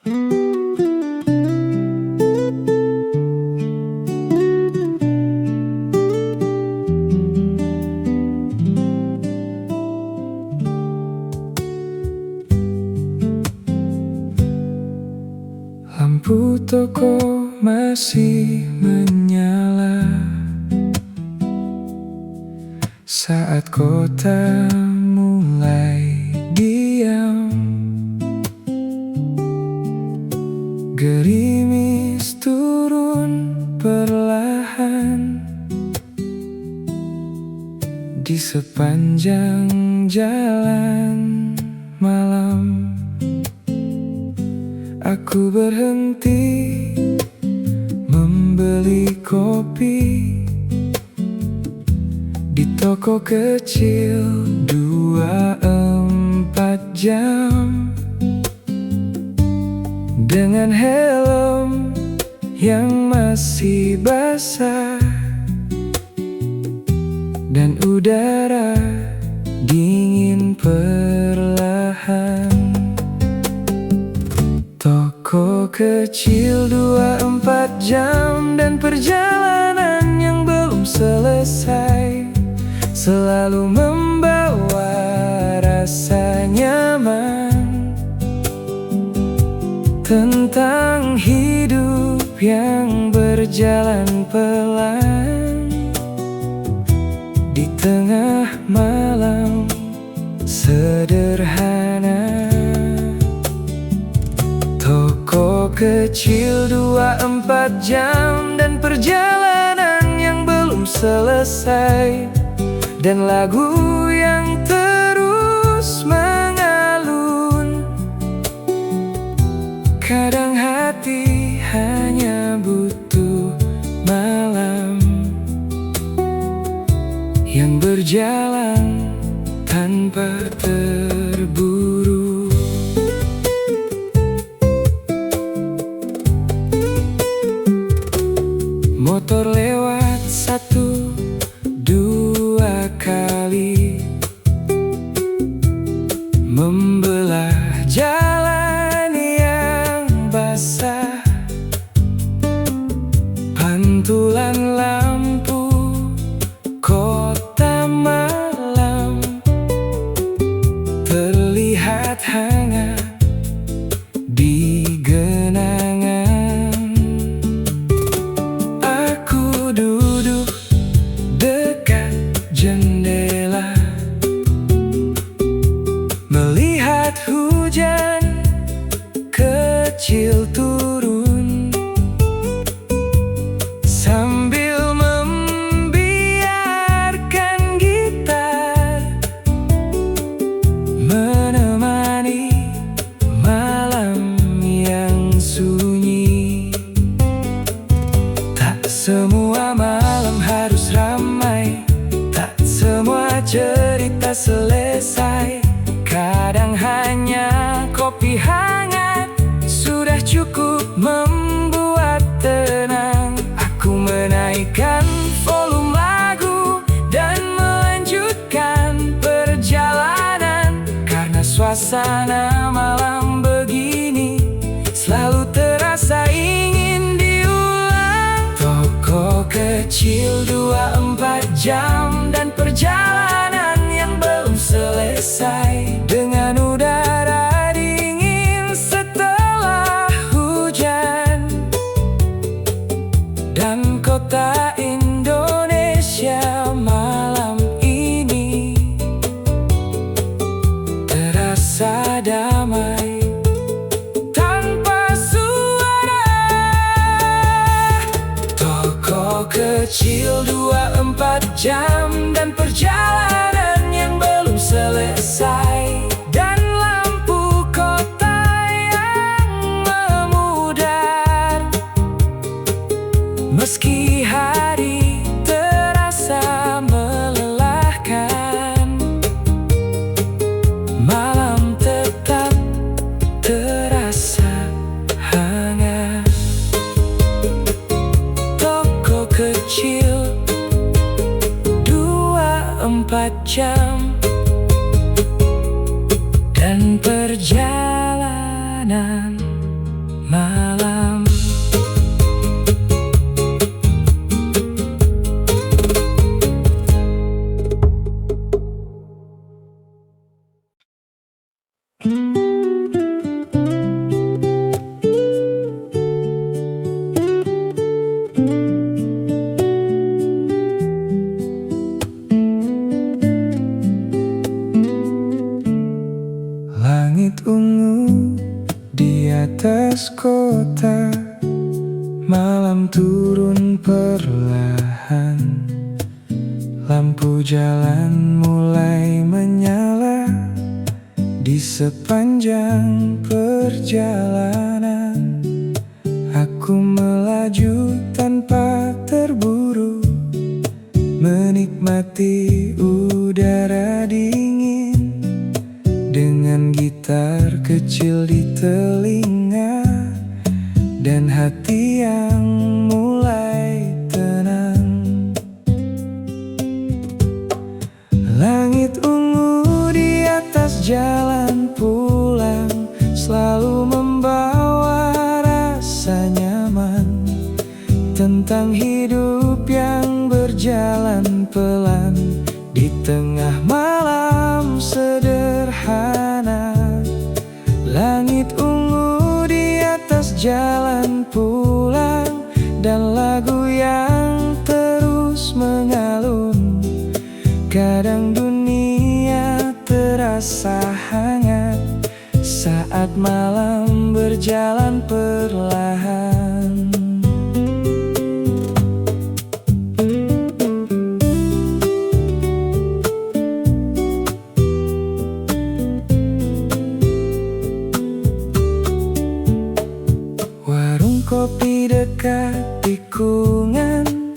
Lampu toko masih menyala saat kota mulai diam. Gerimis turun perlahan di sepanjang jalan malam. Aku berhenti membeli kopi di toko kecil 24 jam dengan helm yang masih basah dan udara dingin perlahan. Toko kecil 24 jam dan perjalanan yang belum selesai selalu membawa rasa nyaman tentang hidup yang berjalan pelan di tengah malam sederhana. Toko kecil 24 jam dan perjalanan yang belum selesai dan lagu yang terus mengalun. Kadang hati hanya butuh malam yang berjalan tanpa terburu. Motor lewat 1-2 kali membelah jalan yang basah. Pantulan lampu kota malam terlihat hangat di genangan. Aku duduk dekat jendela melihat hujan kecil turun sambil membiarkan gitar menemani malam yang sunyi. Tak semua malam harus ramai, tak semua cerita selesai. Kadang hanya kopi hangat sudah cukup membuat tenang. Aku menaikkan volume lagu dan melanjutkan perjalanan, karena suasana malam begini selalu terasa ingin diulang. Toko kecil 24 jam dan perjalanan yang belum selesai dengan udara dingin setelah hujan dan kota Indonesia malam ini terasa damai tanpa suara. Toko kecil 24 jam dan perjalanan yang belum selesai dan lampu kota yang memudar. Meski hari terasa melelahkan, malam tetap terasa hangat. Toko kecil 24 jam dan perjalanan malam. Langit ungu di atas kota, malam turun perlahan. Lampu jalan mulai menyala di sepanjang perjalanan. Aku melaju tanpa terburu, menikmati udara dingin dengan gitar kecil di telinga dan hati yang mulai tenang. Langit ungu di atas jalan pulang selalu membawa rasa nyaman tentang hidup yang berjalan pelan di tengah malam sederhana. Langit ungu di atas jalan pulang dan lagu yang terus mengalun. Kadang dunia terasa hangat saat malam berjalan perlahan. Kopi dekat tikungan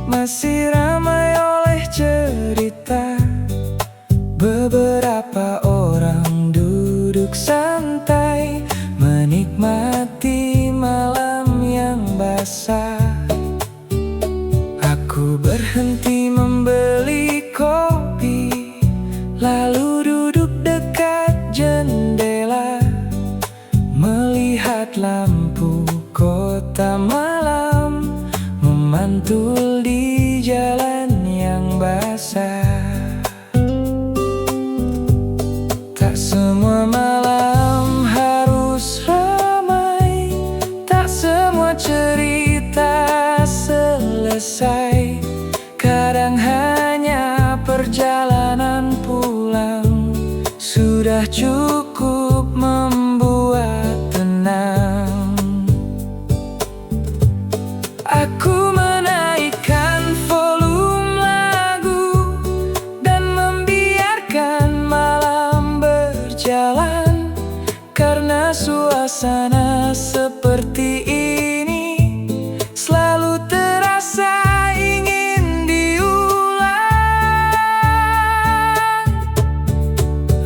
masih ramai oleh cerita. Beberapa orang duduk santai menikmati malam yang basah. Aku berhenti membeli kopi, lalu duduk dekat jendela, melihat lampu kota malam memantul di jalan yang basah. Tak semua malam harus ramai, tak semua cerita selesai. Kadang hanya perjalanan pulang sudah cukup membuat tenang. Aku menaikkan volume lagu dan membiarkan malam berjalan, karena suasana seperti ini selalu terasa ingin diulang.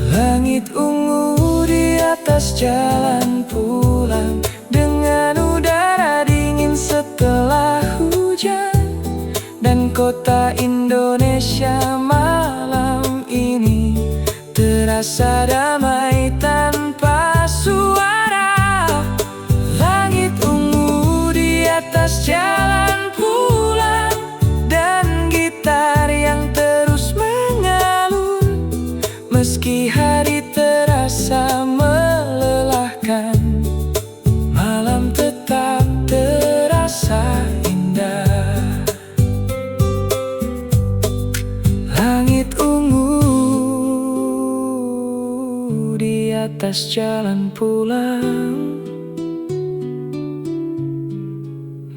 Langit ungu di atas jalan pulang dengan udara dingin setelah hujan, dan kota Indonesia malam ini terasa damai tanpa suara. Langit ungu di atas jalan pulang dan gitar yang terus mengalun. Meski hari terasa melelahkan, malam tetap terasa indah. Langit ungu di atas jalan pulang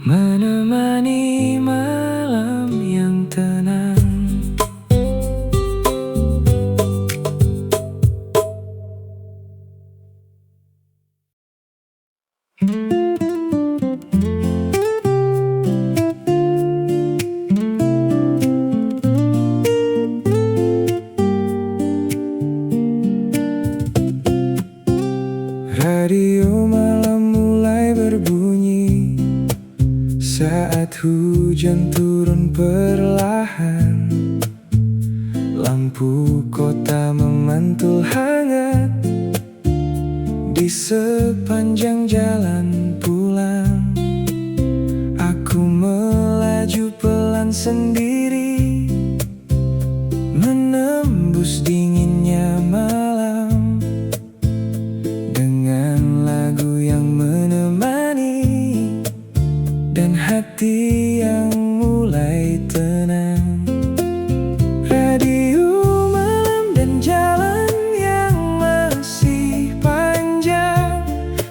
menemani malam yang tenang. Radio malam mulai berbunyi saat hujan turun perlahan. Lampu kota memantul hangat Di sepanjang jalan pulang, aku melaju pelan sendiri, menembus dinginnya malam, dengan lagu yang menemani, dan hati yang mulai tenang. Radio malam dan jalan yang masih panjang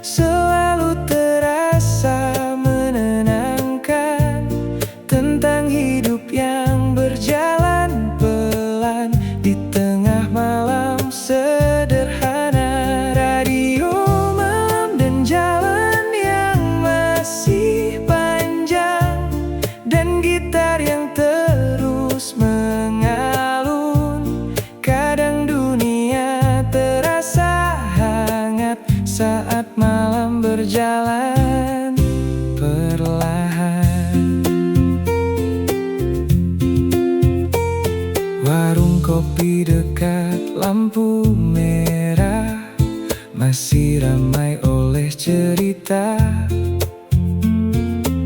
selalu terasa menenangkan, tentang hidup yang berjalan pelan di tengah malam sederhana. Radio malam dan jalan yang masih panjang, dan gitar yang terus mengalun. Kadang dunia terasa hangat saat malam berjalan perlahan. Warung kopi dekat lampu merah masih ramai oleh cerita.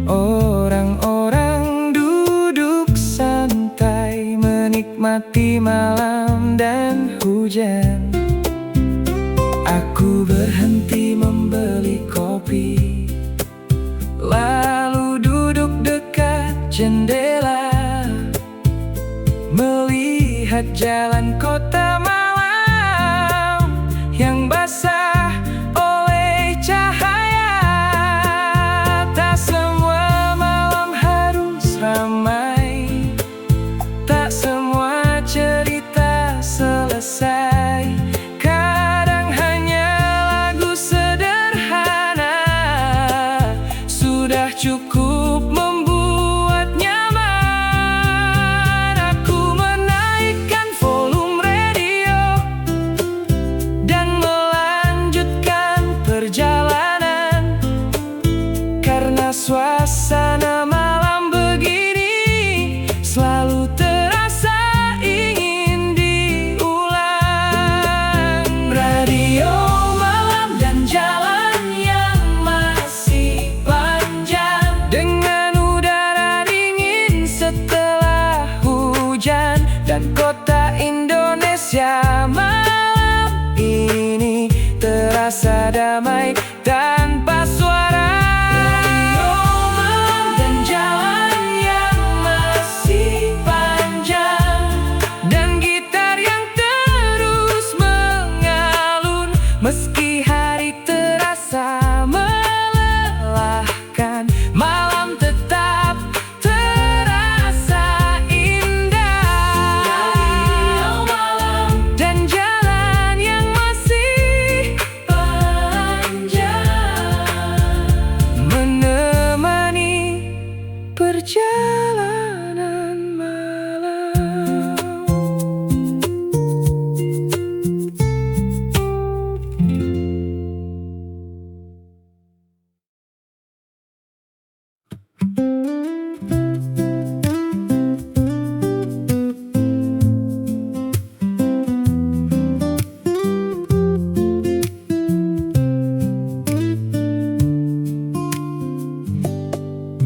Orang-orang duduk santai menikmati malam dan hujan. Aku berhenti membeli kopi, lalu duduk dekat jendela, melihat jalan kota malam yang basah oleh cahaya. Tak semua malam harus ramai, tak semua cerita selesai. Kadang hanya lagu sederhana sudah cukup membuat nyaman. Aku menaikkan volume radio dan melanjutkan perjalanan, karena suasana malam begini selalu terasa ingin diulang. Radio malam dan jalan yang masih panjang, dengan udara dingin setelah hujan, dan kota Indonesia malam ini terasa damai tanpa suara. Radio malam dan jalan yang masih panjang, dan gitar yang terus mengalun. Meski hari terasa melelahkan, malam tetap terasa indah. Radio malam dan jalan yang masih panjang, menemani perjalanan malam.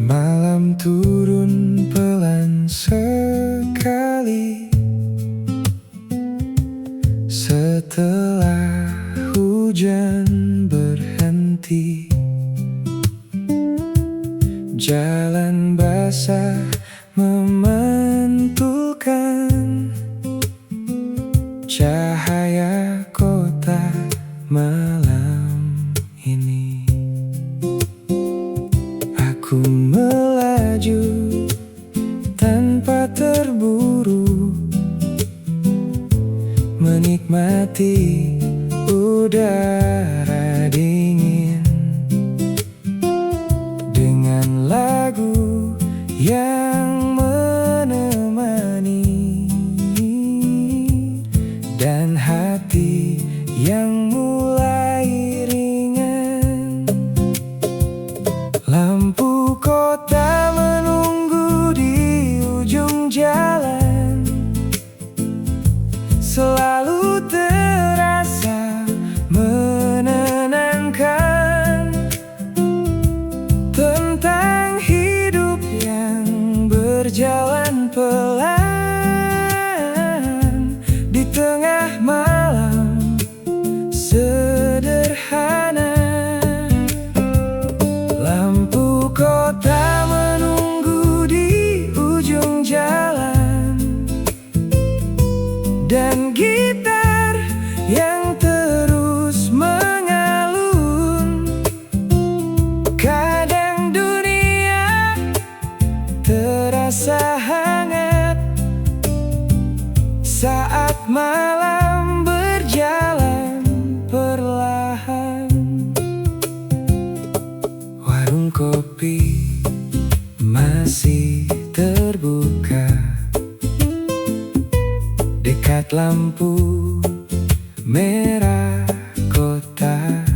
Malam turun pelan sekali setelah hujan berhenti. Jalan basah memantulkan cahaya kota malam ini. Aku melaju tanpa terburu, menikmati udara dingin, dengan lagu yang menemani, dan hati yang mulai ringan. kopi masih terbuka dekat lampu merah kota.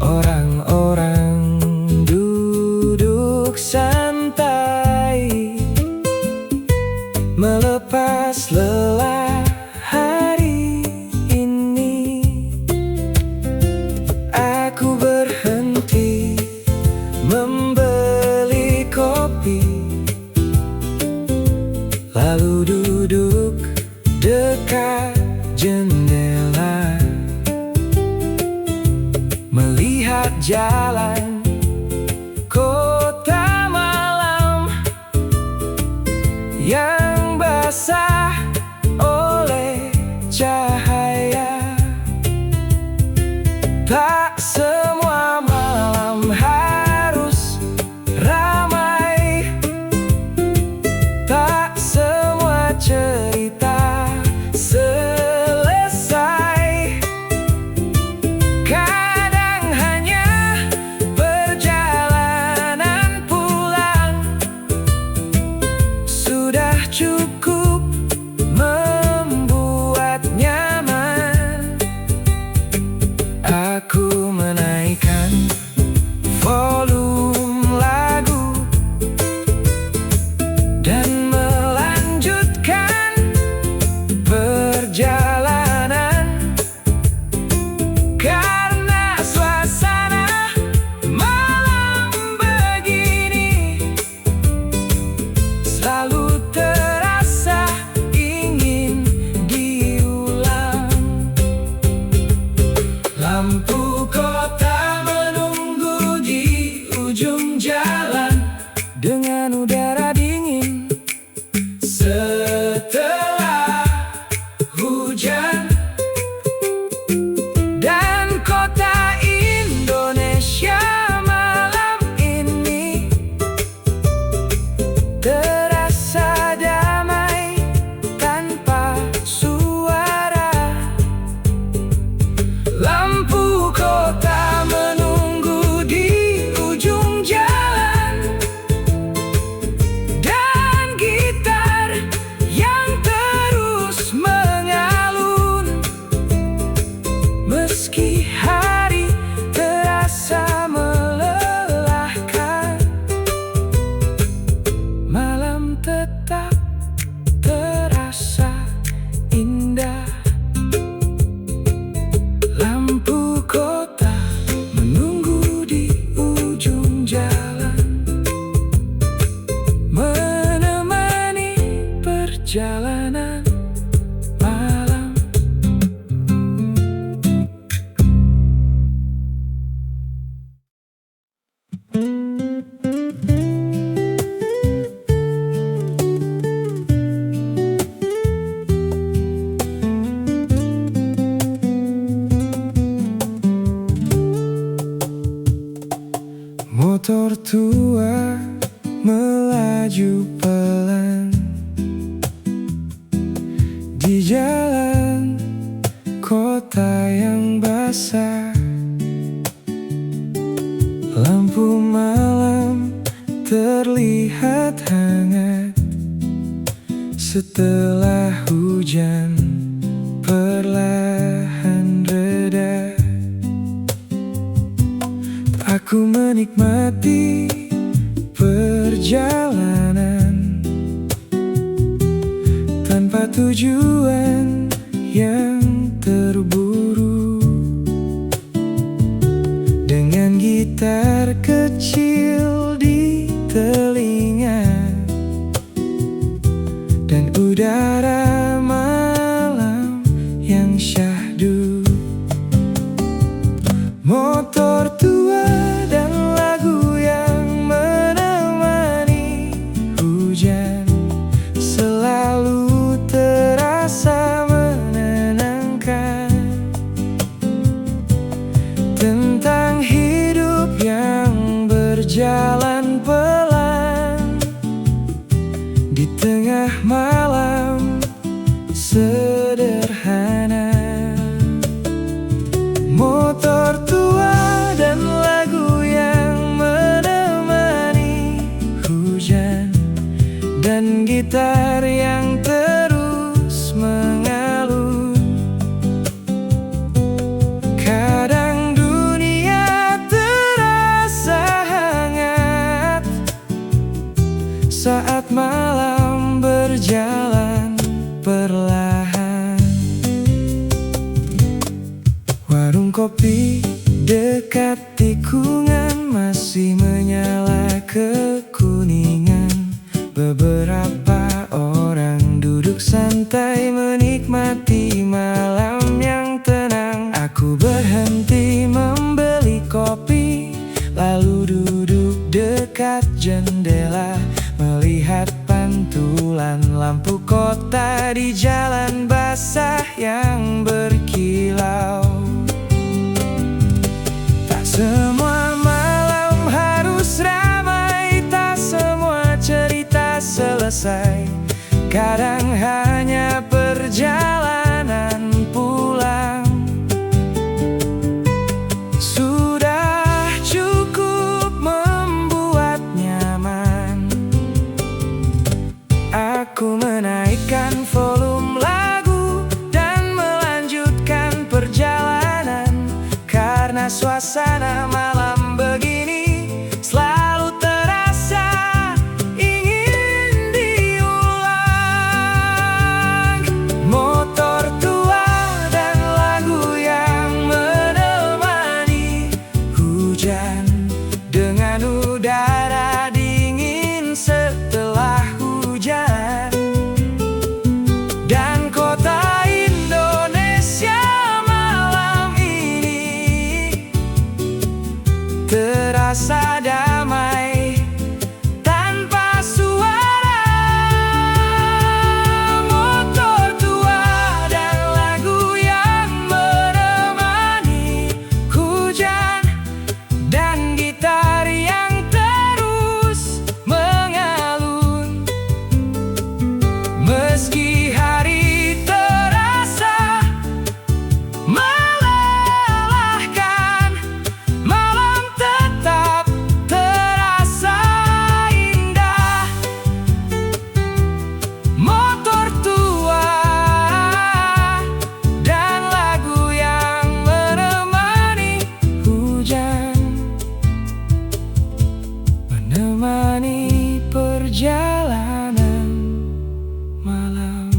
Orang-orang duduk santai melepas lelah hari ini. Aku berhenti membeli kopi, lalu duduk dekat jendela, melihat jalan kota malam yang basah oleh cahaya. Tak semua malam harus ramai, tak semua cerita selesai. Kadang hanya perjalanan pulang sudah cukup membuat nyaman. Aku menaikkan volume lagu dan melanjutkan perjalanan, karena suasana malam begini selalu terasa ingin diulang. Lampu kota menunggu di ujung jalan dengan udara dingin setelah hujan. Dan kota Indonesia malam ini terasa damai tanpa suara. Lampu kota menunggu di ujung jalan, dan gitar yang terus mengalun. Meski hari terasa melelahkan, malam tetap terasa indah. Lampu kota menunggu di ujung jalan, menemani perjalanan malam. Motor tua melaju pelan di jalan kota yang basah. Lampu malam terlihat hangat setelah hujan perlahan reda. Aku menikmati perjalanan tanpa tujuan yang terburu, dengan gitar kecil di telinga dan udara malam yang syahdu. Motor tua dan lagu yang menemani hujan selalu terasa menenangkan, tentang hidup yang berjalan pelan di tengah malam sederhana. Motor tua dan lagu Warung kopi dekat tikungan masih menyala kekuningan. Beberapa orang duduk santai menikmati malam yang tenang. Aku berhenti membeli kopi, lalu duduk dekat jendela, melihat pantulan lampu kota di jalan basah yang berkilau. Tak semua malam harus ramai, tak semua cerita selesai. Kadang hanya perjalanan pulang. Sudah cukup membuat nyaman. Aku menaikkan volume lagu dan melanjutkan perjalanan, karena suasana malam begini selalu terasa ingin diulang. Motor tua dan lagu yang menemani hujan, dengan udara dingin setelah hujan, dan kota Indonesia malam ini terasa damai tanpa suara. Motor tua dan lagu yang menemani hujan, dan gitar yang terus mengalun. Meski hari terasa melelahkan, malam tetap terasa indah. Motor tua dan lagu yang menemani hujan, menemani perjalanan malam.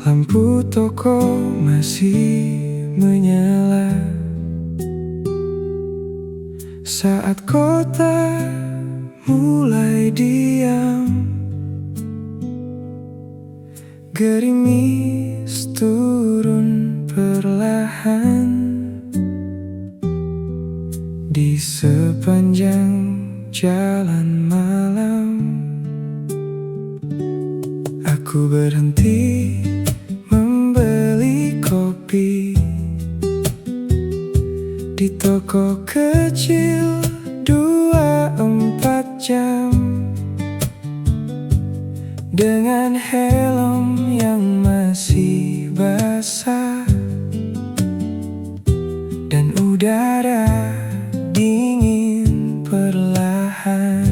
Lampu toko masih menyala saat kota mulai diam. Gerimis turun perlahan di sepanjang jalan malam. Aku berhenti membeli kopi di toko kecil 24 jam, dengan helm yang masih basah dan udara dingin perlahan.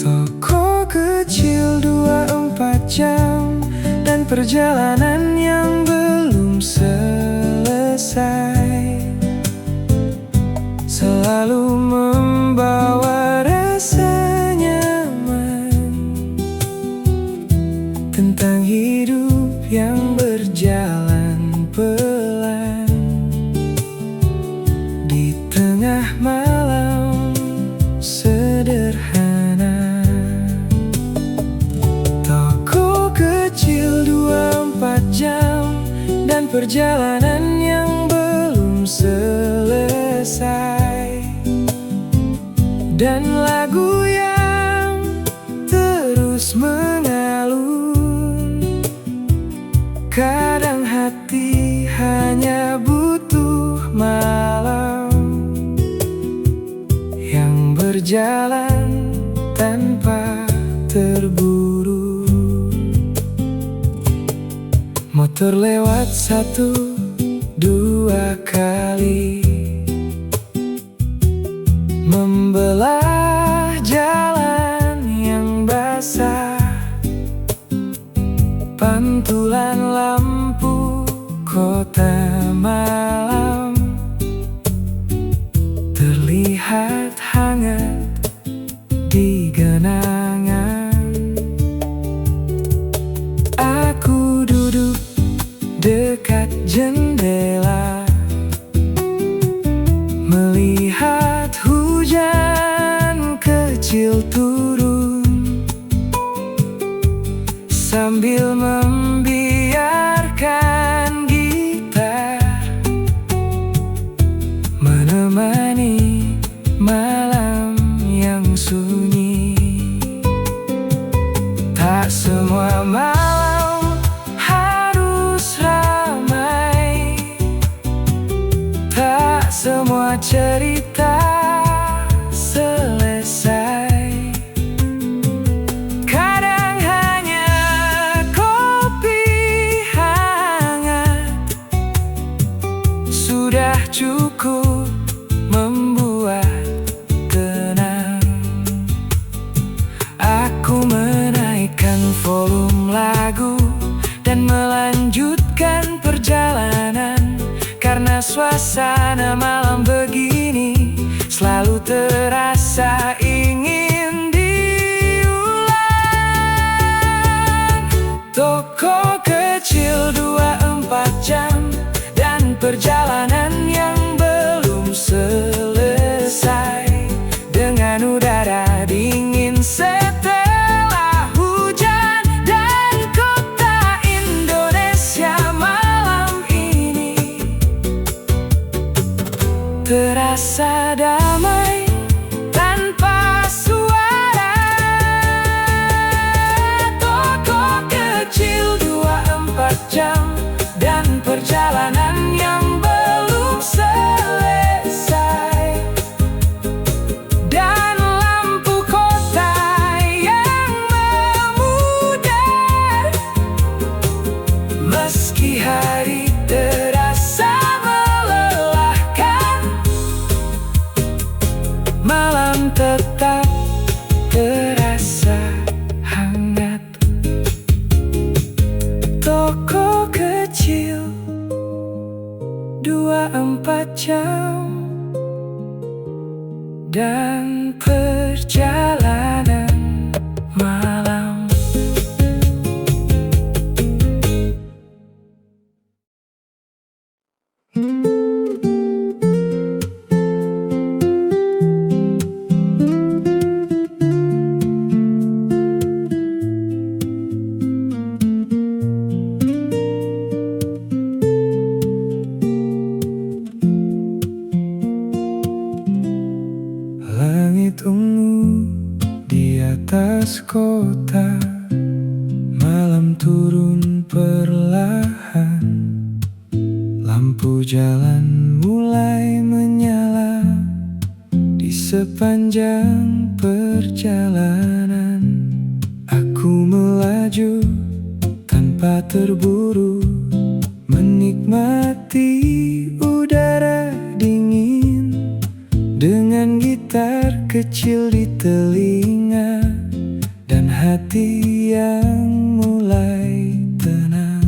Toko kecil 24 jam dan perjalanan yang belum selesai selalu membawa rasa nyaman tentang hidup yang berjalan pelan di tengah malam sederhana. Toko kecil 24 jam dan perjalanan yang belum selesai, dan lagu yang terus mengalun. Kadang hati hanya butuh malam yang berjalan tanpa terburu. Motor lewat 1-2 kali, membelah jalan pantulan lampu kota malam terlihat hangat di genangan. Aku duduk dekat jendela, melihat hujan kecil turun, sambil membiarkan gitar menemani malam yang sunyi. Tak semua malam harus ramai, tak semua cerita selesai. Kadang hanya kopi hangat sudah cukup membuat tenang. Aku menaikkan volume lagu dan melanjutkan perjalanan, karena suasana malam begini selalu terasa ingin diulang. Toko kecil 24 jam dan perjalanan yang belum selesai, dengan udara dingin setelah hujan, dan kota Indonesia malam ini terasa damai tanpa suara. Toko kecil 24 jam dan perjalanan yang belum selesai, dan lampu kota yang memudar. Meski hari terasa melelahkan, malam tetap terasa hangat. Toko kecil 24 jam dan perjalanan malam. Langit ungu di atas kota, malam turun perlahan. Lampu jalan mulai menyala di sepanjang perjalanan. Aku melaju tanpa terburu, menikmati udara dingin dengan gitar kecil di telinga, dan hati yang mulai tenang.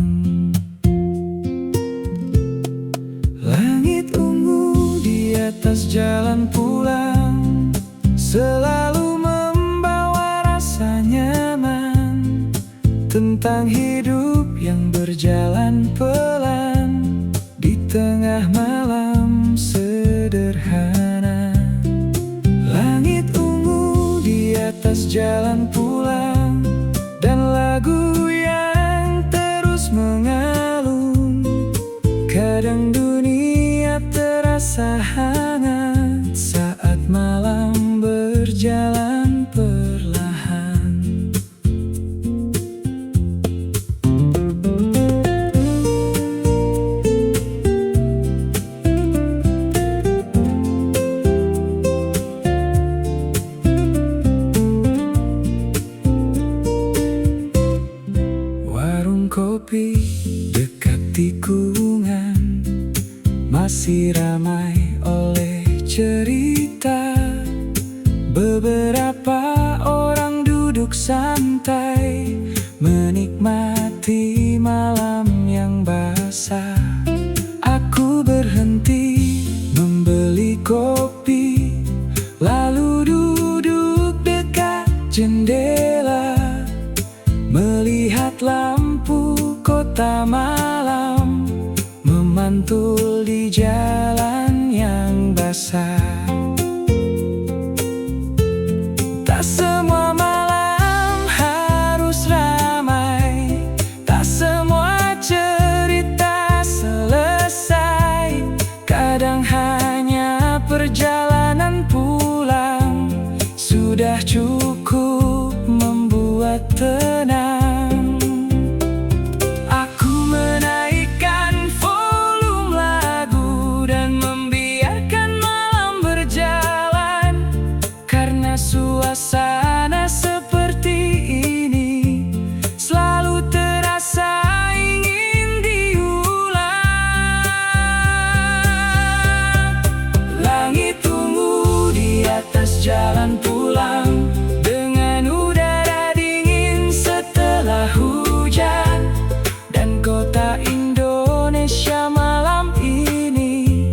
Langit ungu di atas jalan pulang selalu membawa rasa nyaman tentang hidup yang berjalan pelan di tengah malam sederhana. Langit ungu di atas jalan pulang, dan lagu yang terus mengalun. Kadang dunia terasa hangat saat malam berjalan perlahan. Kopi dekat tikungan masih ramai oleh cerita. Beberapa orang duduk santai menikmati jendela, melihat lampu kota malam memantul di jalan yang basah. Tak semua malam harus ramai, tak semua cerita selesai. Kadang hanya perjalanan pulang sudah cukup membuat tenang. Aku menaikkan volume lagu dan membiarkan malam berjalan, karena suasana seperti ini selalu terasa ingin diulang. Langit ungu di atas jalan pulang, dengan udara dingin setelah hujan, dan kota Indonesia malam ini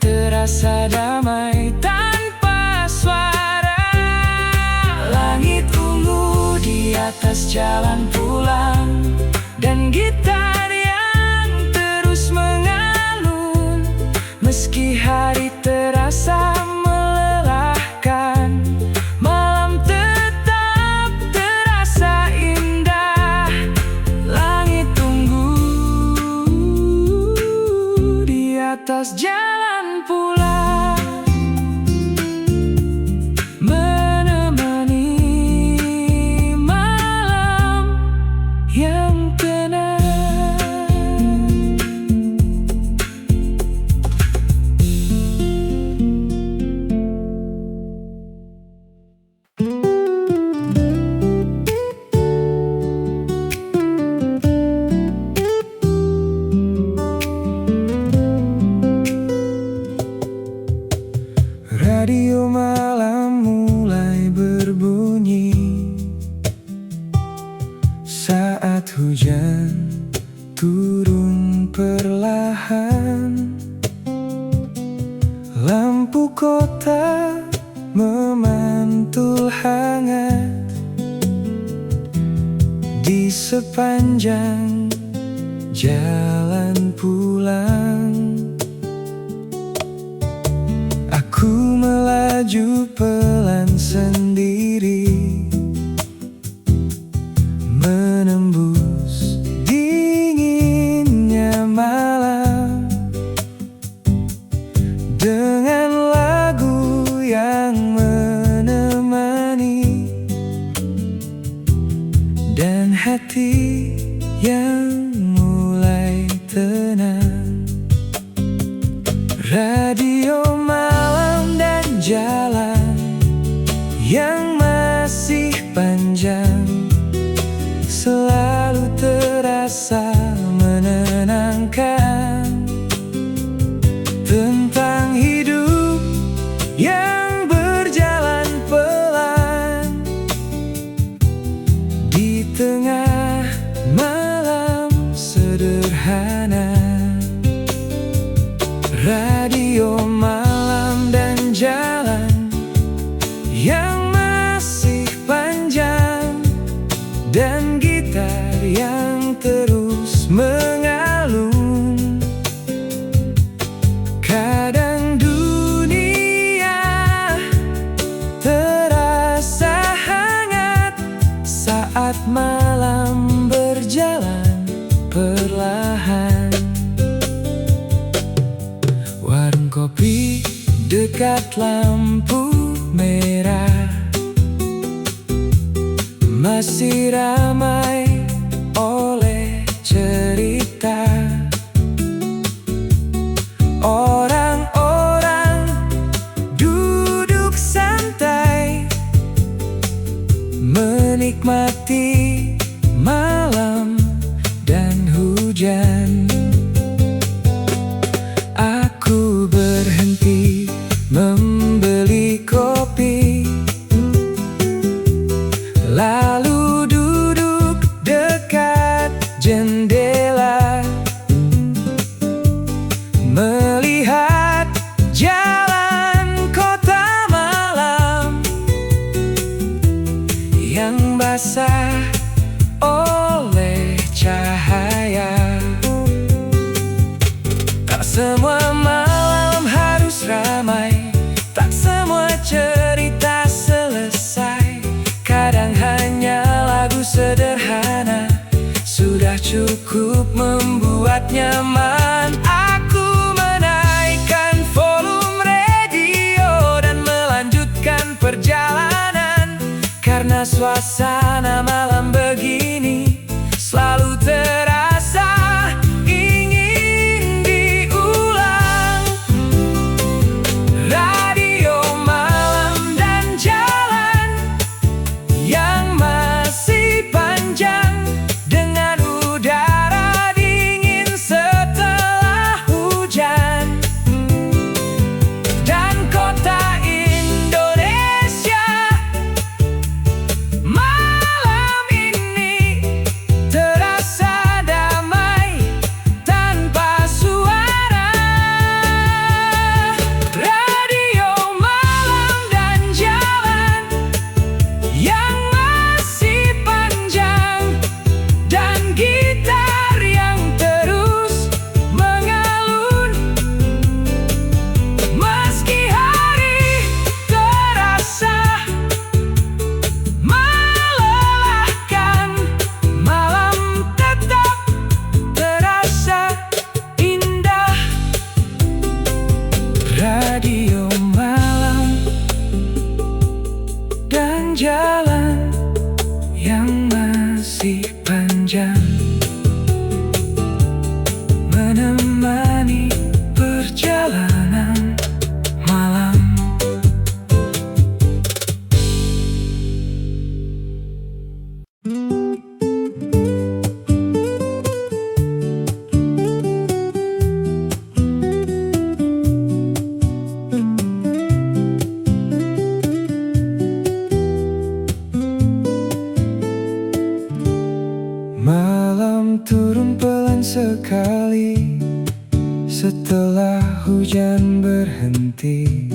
terasa damai tanpa suara. Langit ungu di atas jalan pulang, dan gitar yang terus mengalun, meski hari terasa melelahkan, malam tetap terasa indah. Langit ungu di atas jalan pulang, menemani malam yang tenang. Radio malam mulai berbunyi saat hujan turun perlahan. Lampu kota memantul hangat di sepanjang jalan pulang. Aku melaju pelan sendiri, menembus dinginnya malam, dengan lagu yang menemani, dan hati yang mulai tenang. Radio malam dan jalan yang masih panjang selalu terasa menenangkan, tentang hidup yang berjalan pelan di tengah malam sederhana. Radio malam dan jalan yang masih panjang, dan gitar yang terus mengalun. Kadang dunia terasa hangat saat malam berjalan perlahan. Warung kopi dekat lampu merah masih ramai oleh cerita. Orang-orang duduk santai menikmati malam dan hujan. Aku berhenti membeli kopi, lalu duduk dekat jendela, melihat jalan kota malam yang basah oleh cahaya. Tak semua malam harus ramai, tak semua cerita selesai. Kadang hanya lagu sederhana sudah cukup membuat nyaman. Aku menaikkan volume radio dan melanjutkan perjalanan, karena suasana malam begini selalu terasa ingin diulang. Radio malam dan jalan yang masih panjang, dengan udara dingin setelah hujan, dan kota Indonesia malam ini terasa damai tanpa suara. Radio malam dan jalan yang masih panjang, dan gitar yang terus mengalun. Meski hari terasa melelahkan, malam tetap terasa indah. Radio malam dan jalan yang masih panjang, menemani perjalanan malam. Malam turun pelan sekali setelah hujan berhenti.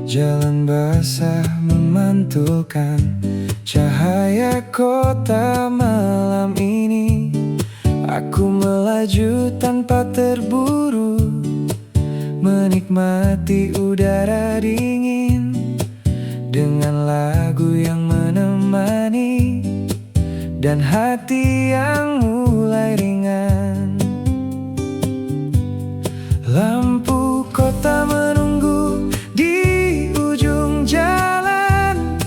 Jalan basah memantulkan cahaya kota malam ini. Aku melaju tanpa terburu, menikmati udara dingin dengan lagu yang menemani, dan hati yang mulai ringan. Lampu kota menunggu di ujung jalan,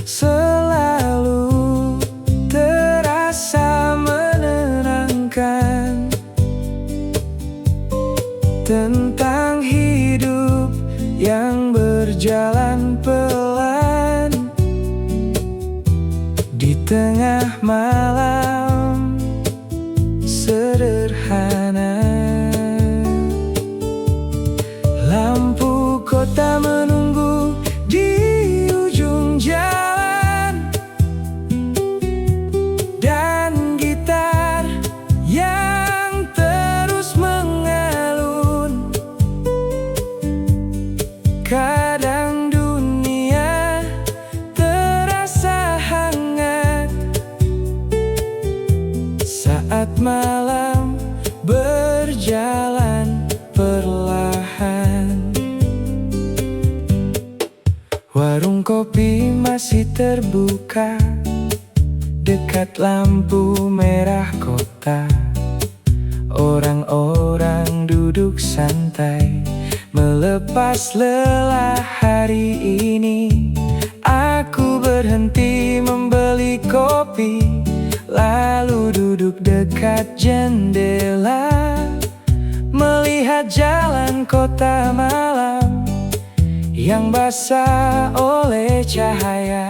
selalu terasa menenangkan, tentang hidup yang berjalan pelan di tengah malam sederhana. Lampu kota menunggu di ujung jalan, dan gitar yang terus mengalun. Kadang dunia terasa hangat saat malam berjalan perlahan. Warung kopi masih terbuka dekat lampu merah kota. Orang-orang duduk santai melepas lelah hari ini. Aku berhenti membeli kopi, lalu duduk dekat jendela, melihat jalan kota malam yang basah oleh cahaya.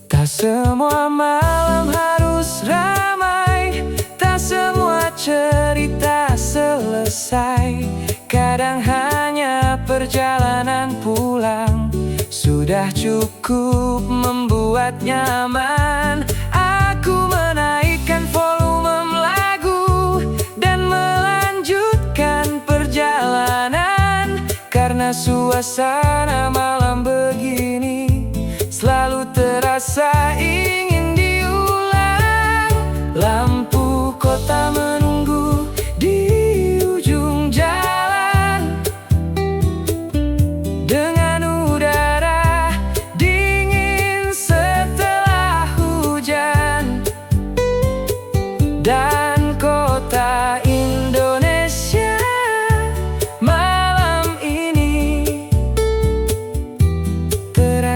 Tak semua malam harus ramai, tak semua cerita selesai. Kadang hanya perjalanan pulang sudah cukup membuat nyaman. Aku menaikkan volume lagu dan melanjutkan perjalanan, karena suasana malam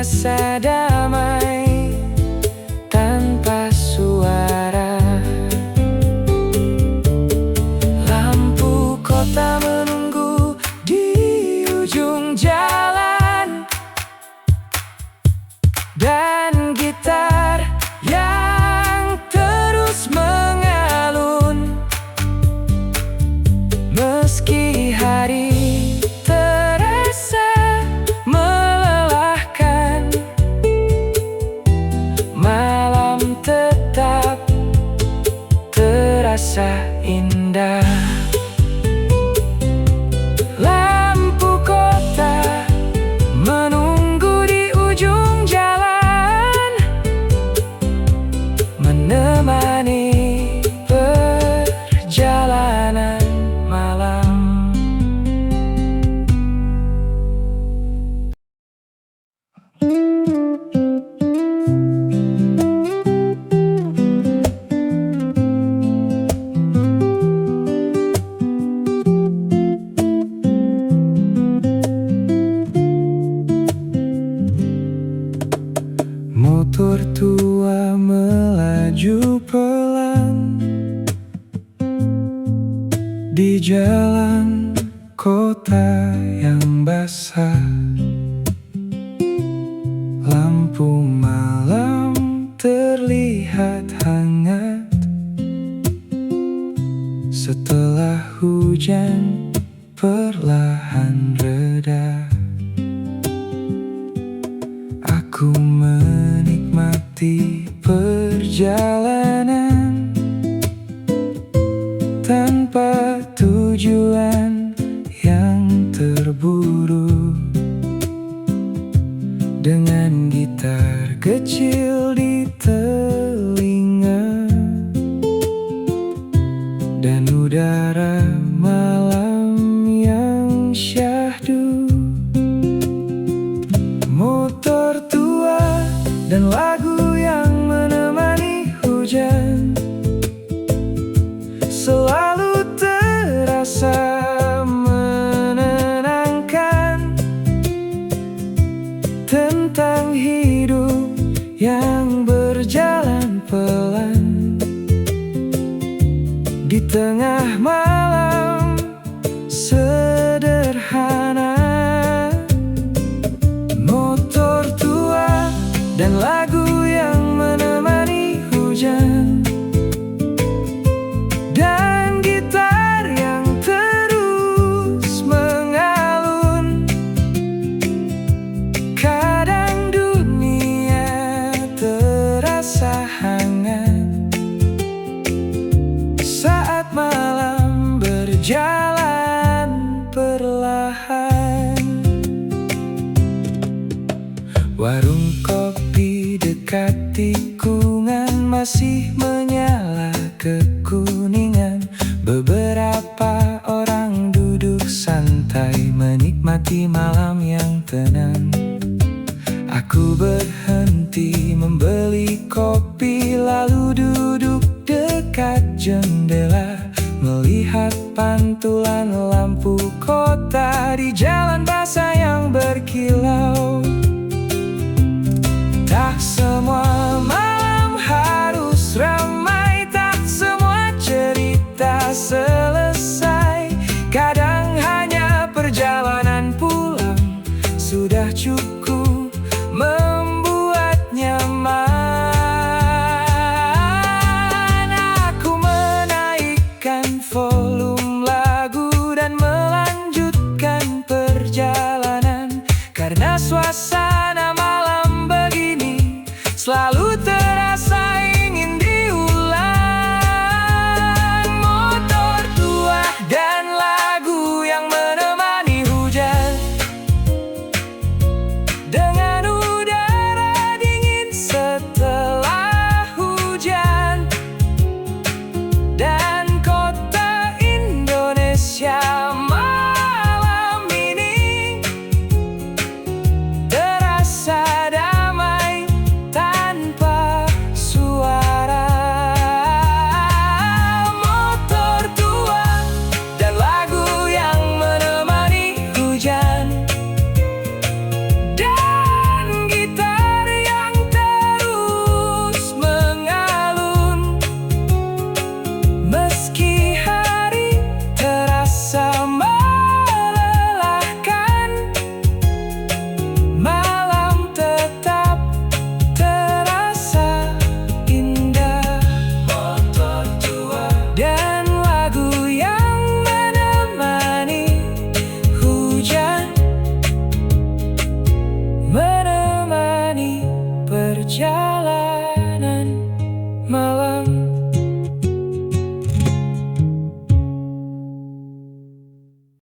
terasa damai tanpa suara. Lampu kota menunggu di ujung jalan, dan gitar yang terus mengalun. Meski hari terasa melelahkan, malam tetap terasa indah. Lampu kota menunggu di ujung jalan, menemani perjalanan malam. Motor tua melaju pelan di jalan kota yang basah. Lampu malam terlihat hangat setelah hujan perlahan reda. Aku menikmati perjalanan tanpa tujuan yang terburu, dengan gitar kecil di telinga dan udara malam yang syahdu. Motor tua dan lagu yang menemani hujan selalu terasa menenangkan, tentang hidup yang berjalan pelan di tengah malam sederhana. Motor tua dan lagu yang menemani hujan, dan gitar yang terus mengalun. Kadang dunia terasa hangat saat malam berjalan perlahan. Warung kopi dekat tikungan masih menyala kekuningan. Beberapa orang duduk santai menikmati malam yang tenang. Aku berhenti membeli kopi lalu duduk dekat jendela, melihat pantulan lampu kota di jalan basah yang berkilau. Tak semua malam harus ramai, tak semua cerita selesai. Kadang hanya perjalanan pulang sudah cukup membuat nyaman. Aku menaikkan volume lagu dan melanjutkan perjalanan, karena suasana malam begini selalu terasa ingin diulang. Motor tua dan lagu yang menemani hujan, dengan udara dingin setelah hujan, dan kota Indonesia malam ini terasa berjalan.